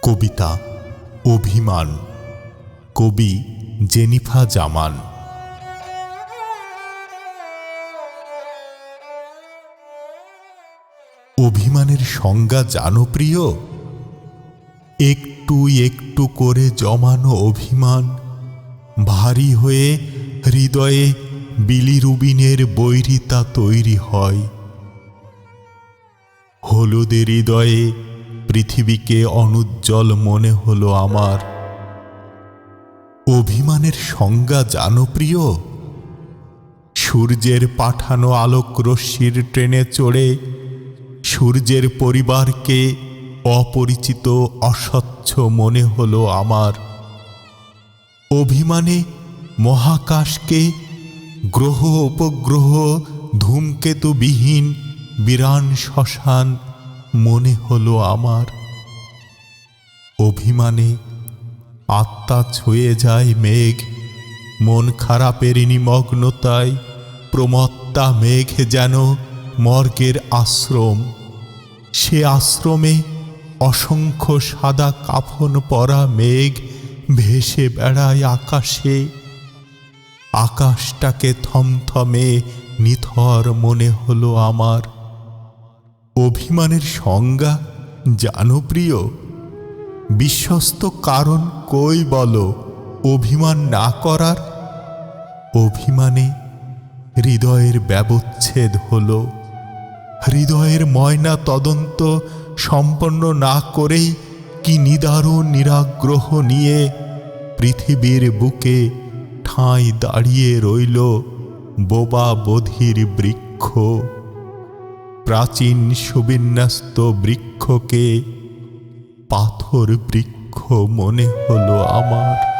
কবিতা অভিমান, কবি জেনিফা জামান। অভিমানের সংজ্ঞা জানো প্রিয়? একটু একটু করে জমানো অভিমান ভারী হয়ে হৃদয়ে বিলিরুবিনের বৈরিতা তৈরি হয়। হলুদে হৃদয়ে পৃথিবীকে অনুজ্জ্বল মনে হলো আমার। অভিমানের সংজ্ঞা জানো প্রিয়? সূর্যের পাঠানো আলোক রশ্মির ট্রেনে চড়ে সূর্যের পরিবারকে অপরিচিত অস্বচ্ছ মনে হলো আমার। অভিমানে মহাকাশকে গ্রহ উপগ্রহ ধূমকেতুবিহীন বিরান শ্মশান মনে হলো আমার। অভিমানে আত্মা ছুঁয়ে যায় মেঘ, মন খারাপের নিমগ্নতায় প্রমত্তা মেঘ যেন মর্গের আশ্রম। সে আশ্রমে অসংখ্য সাদা কাফন পরা মেঘ ভেসে বেড়ায় আকাশে। আকাশটাকে থমথমে নিথর মনে হলো আমার। অভিমানের সংজ্ঞা জানো প্রিয়? বিশ্বস্ত কারণ কই বলো অভিমান না করার? অভিমানে হৃদয়ের ব্যবচ্ছেদ হলো। হৃদয়ের ময়না তদন্ত সম্পন্ন না করেই কি নিদারুণ নিরাগ্রহ নিয়ে পৃথিবীর বুকে ঠাঁই দাঁড়িয়ে রইল বোবা বধির বৃক্ষ। প্রাচীন সুবিন্যস্ত বৃক্ষকে পাথর বৃক্ষ মনে হলো আমার।